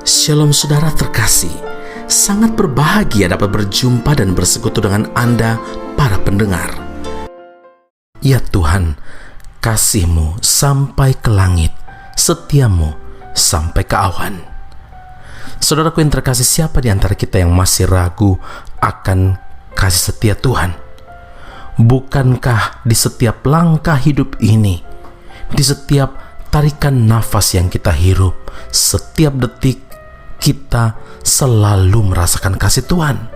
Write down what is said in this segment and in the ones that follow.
Shalom saudara terkasih, sangat berbahagia dapat berjumpa dan bersekutu dengan Anda para pendengar. Ya Tuhan, kasih-Mu sampai ke langit, setia-Mu sampai ke awan. Saudaraku yang terkasih, siapa di antara kita yang masih ragu akan kasih setia Tuhan? Bukankah di setiap langkah hidup ini, di setiap tarikan nafas yang kita hirup, setiap detik kita selalu merasakan kasih Tuhan?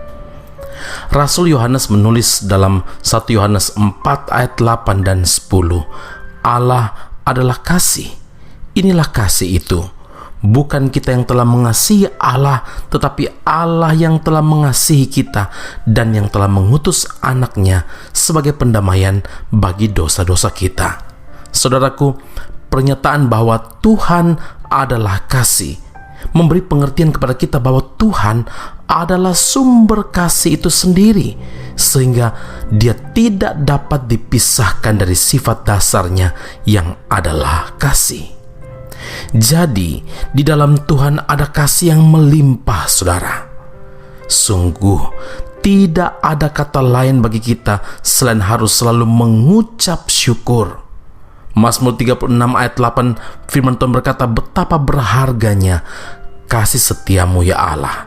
Rasul Yohanes menulis dalam 1 Yohanes 4 ayat 8 dan 10, Allah adalah kasih. Inilah kasih itu, bukan kita yang telah mengasihi Allah, tetapi Allah yang telah mengasihi kita dan yang telah mengutus anaknya sebagai pendamaian bagi dosa-dosa kita. Saudaraku, pernyataan bahwa Tuhan adalah kasih memberi pengertian kepada kita bahwa Tuhan adalah sumber kasih itu sendiri, sehingga Dia tidak dapat dipisahkan dari sifat dasarnya yang adalah kasih. Jadi, di dalam Tuhan ada kasih yang melimpah, saudara. Sungguh, tidak ada kata lain bagi kita selain harus selalu mengucap syukur. Mazmur 36 ayat 8, firman Tuhan berkata, betapa berharganya kasih setia-Mu ya Allah.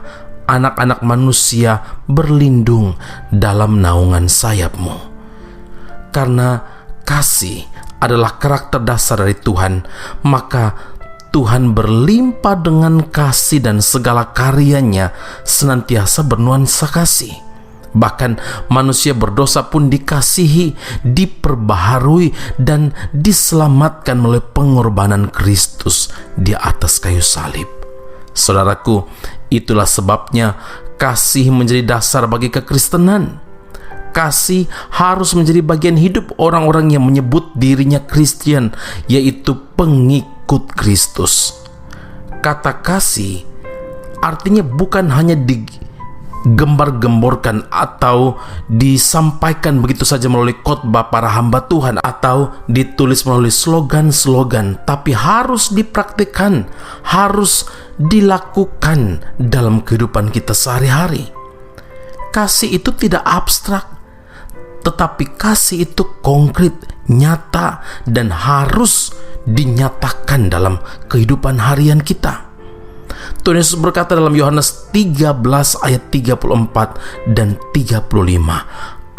Anak-anak manusia berlindung dalam naungan sayap-Mu. Karena kasih adalah karakter dasar dari Tuhan, maka Tuhan berlimpah dengan kasih dan segala karyanya senantiasa bernuansa kasih. Bahkan manusia berdosa pun dikasihi, diperbaharui, dan diselamatkan melalui pengorbanan Kristus di atas kayu salib. Saudaraku, itulah sebabnya kasih menjadi dasar bagi kekristenan. Kasih harus menjadi bagian hidup orang-orang yang menyebut dirinya Kristen, yaitu pengikut Kristus. Kata kasih artinya bukan hanya digembar-gemborkan atau disampaikan begitu saja melalui khotbah para hamba Tuhan atau ditulis melalui slogan-slogan, tapi harus dipraktikkan, harus dilakukan dalam kehidupan kita sehari-hari. Kasih itu tidak abstrak, tetapi kasih itu konkret, nyata, dan harus dinyatakan dalam kehidupan harian kita. Tuhan Yesus berkata dalam Yohanes 13 ayat 34 dan 35,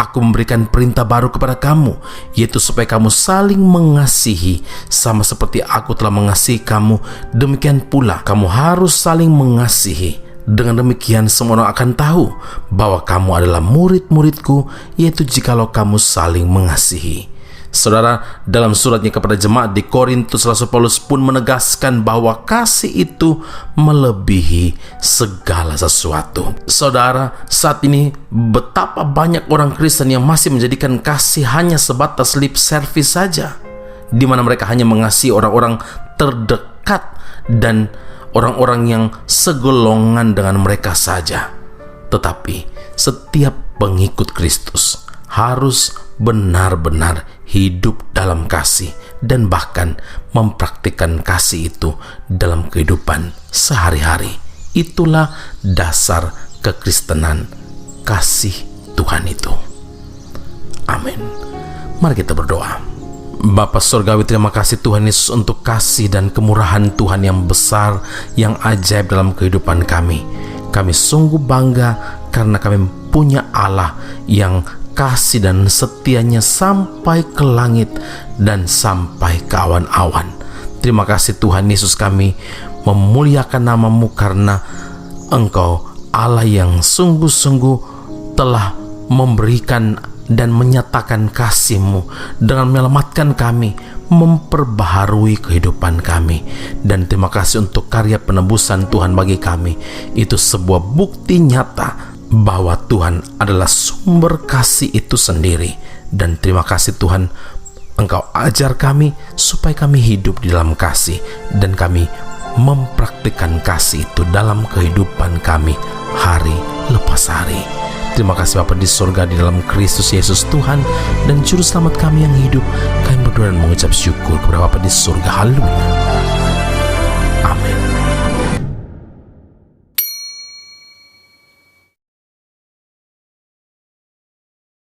Aku memberikan perintah baru kepada kamu, yaitu supaya kamu saling mengasihi, sama seperti Aku telah mengasihi kamu, demikian pula kamu harus saling mengasihi. Dengan demikian semua orang akan tahu bahwa kamu adalah murid-muridku, yaitu jikalau kamu saling mengasihi. Saudara, dalam suratnya kepada jemaat di Korintus, Rasul Paulus pun menegaskan bahwa kasih itu melebihi segala sesuatu. Saudara, saat ini betapa banyak orang Kristen yang masih menjadikan kasih hanya sebatas lip service saja, di mana mereka hanya mengasihi orang-orang terdekat dan orang-orang yang segolongan dengan mereka saja. Tetapi setiap pengikut Kristus harus benar-benar hidup dalam kasih dan bahkan mempraktikkan kasih itu dalam kehidupan sehari-hari. Itulah dasar kekristenan, kasih Tuhan itu. Amin. Mari kita berdoa. Bapa Surgawi, terima kasih Tuhan Yesus untuk kasih dan kemurahan Tuhan yang besar, yang ajaib dalam kehidupan kami. Kami sungguh bangga karena kami punya Allah yang kasih dan setianya sampai ke langit dan sampai ke awan-awan. Terima kasih Tuhan Yesus, kami memuliakan nama-Mu karena Engkau Allah yang sungguh-sungguh telah memberikan dan menyatakan kasih-Mu dengan menyelamatkan kami, memperbaharui kehidupan kami. Dan terima kasih untuk karya penebusan Tuhan bagi kami. Itu sebuah bukti nyata bahwa Tuhan adalah sumber kasih itu sendiri. Dan terima kasih Tuhan, Engkau ajar kami supaya kami hidup di dalam kasih, dan kami mempraktikkan kasih itu dalam kehidupan kami hari lepas hari. Terima kasih Bapa di surga, di dalam Kristus Yesus Tuhan dan Juru Selamat kami yang hidup, kami berdoa dan mengucap syukur kepada Bapa di surga. Haleluya.